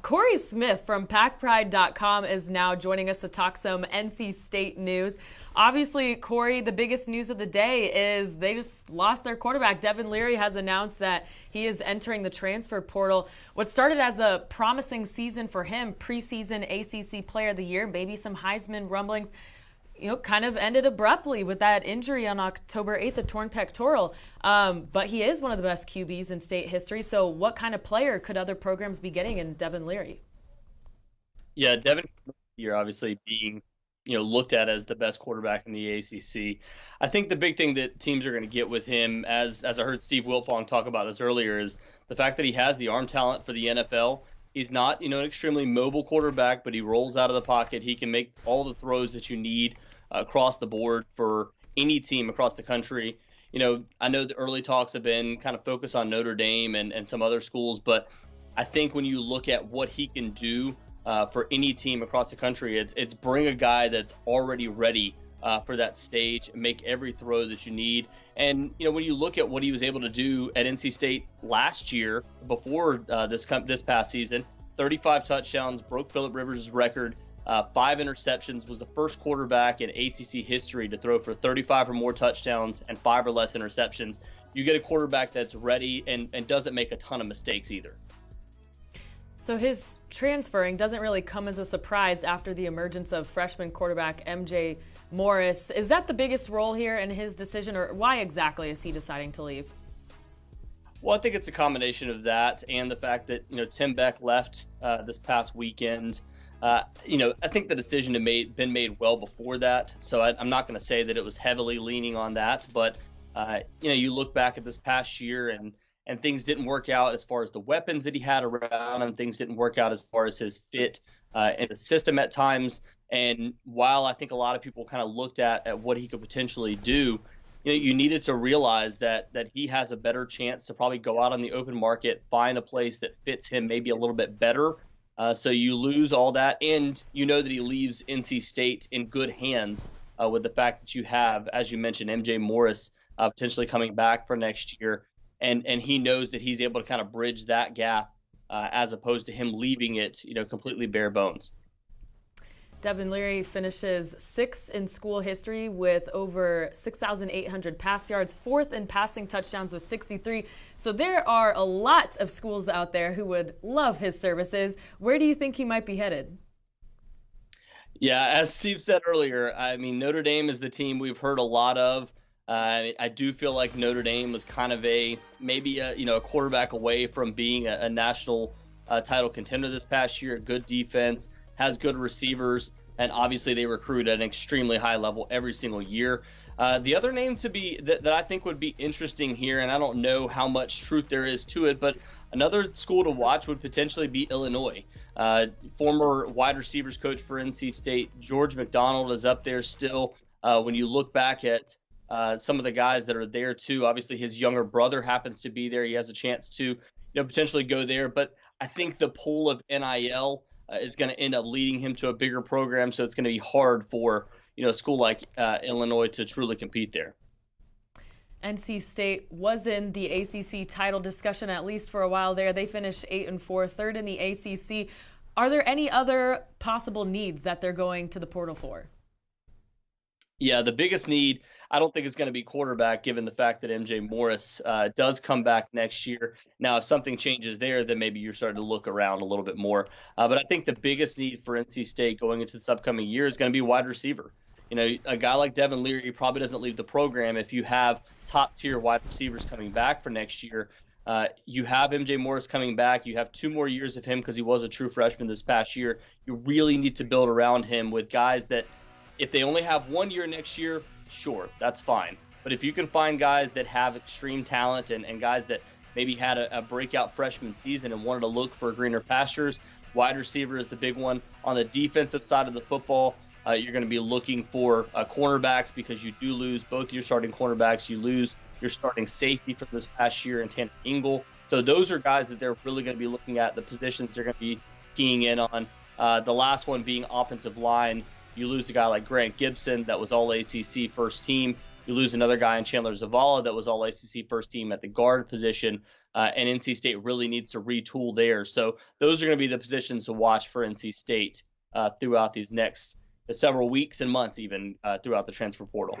Cory Smith from PackPride.com is now joining us to talk some NC State news. Obviously, Cory, the biggest news of the day is they just lost their quarterback. Devin Leary has announced that he is entering the transfer portal. What started as a promising season for him, preseason ACC Player of the Year, maybe some Heisman rumblings, kind of ended abruptly with that injury on October 8th, a torn pectoral. But he is one of the best QBs in state history. So what kind of player could other programs be getting in Devin Leary? Yeah, Devin Leary obviously being looked at as the best quarterback in the ACC. I think the big thing that teams are going to get with him, as I heard Steve Wiltfong talk about this earlier, is the fact that he has the arm talent for the NFL. He's not, an extremely mobile quarterback, but he rolls out of the pocket. He can make all the throws that you need across the board for any team across the country. I know the early talks have been kind of focused on Notre Dame and some other schools, but I think when you look at what he can do for any team across the country, it's bring a guy that's already ready for that stage, make every throw that you need. And, when you look at what he was able to do at NC State last year before this past season, 35 touchdowns, broke Phillip Rivers' record, 5 interceptions, was the first quarterback in ACC history to throw for 35 or more touchdowns and 5 or less interceptions. You get a quarterback that's ready and doesn't make a ton of mistakes either. So his transferring doesn't really come as a surprise after the emergence of freshman quarterback MJ Morris. Is that the biggest role here in his decision, or why exactly is he deciding to leave? Well, I think it's a combination of that and the fact that, Tim Beck left this past weekend. I think the decision had been made well before that. So I'm not going to say that it was heavily leaning on that. But, you look back at this past year and things didn't work out as far as the weapons that he had around him. Things didn't work out as far as his fit in the system at times. And while I think a lot of people kind of looked at what he could potentially do, you needed to realize that he has a better chance to probably go out on the open market, find a place that fits him maybe a little bit better. So you lose all that, and that he leaves NC State in good hands with the fact that you have, as you mentioned, MJ Morris potentially coming back for next year, and he knows that he's able to kind of bridge that gap as opposed to him leaving it, completely bare bones. Devin Leary finishes 6th in school history with over 6,800 pass yards, 4th in passing touchdowns with 63. So there are a lot of schools out there who would love his services. Where do you think he might be headed? Yeah, as Steve said earlier, Notre Dame is the team we've heard a lot of. I do feel like Notre Dame was kind of a quarterback away from being a national title contender this past year. Good defense, has good receivers, and obviously they recruit at an extremely high level every single year. The other name that I think would be interesting here, and I don't know how much truth there is to it, but another school to watch would potentially be Illinois. Former wide receivers coach for NC State, George McDonald, is up there still. When you look back at some of the guys that are there too, obviously his younger brother happens to be there. He has a chance to potentially go there, but I think the pull of NIL is going to end up leading him to a bigger program, so it's going to be hard for a school like Illinois to truly compete there. NC State was in the ACC title discussion at least for a while there. They finished 8-4, 3rd in the ACC. Are there any other possible needs that they're going to the portal for? Yeah, the biggest need, I don't think it's going to be quarterback, given the fact that MJ Morris does come back next year. Now, if something changes there, then maybe you're starting to look around a little bit more. But I think the biggest need for NC State going into this upcoming year is going to be wide receiver. A guy like Devin Leary probably doesn't leave the program if you have top-tier wide receivers coming back for next year. You have MJ Morris coming back. You have 2 more years of him because he was a true freshman this past year. You really need to build around him with guys that, if they only have 1 year next year, sure, that's fine. But if you can find guys that have extreme talent and guys that maybe had a breakout freshman season and wanted to look for greener pastures, wide receiver is the big one. On the defensive side of the football, you're going to be looking for cornerbacks, because you do lose both your starting cornerbacks. You lose your starting safety from this past year in Tanner Ingle. So those are guys that they're really going to be looking at, the positions they're going to be keying in on. The last one being offensive line. You lose a guy like Grant Gibson that was all ACC first team. You lose another guy in Chandler Zavala that was all ACC first team at the guard position, and NC State really needs to retool there. So those are going to be the positions to watch for NC State throughout these next several weeks and months, even throughout the transfer portal.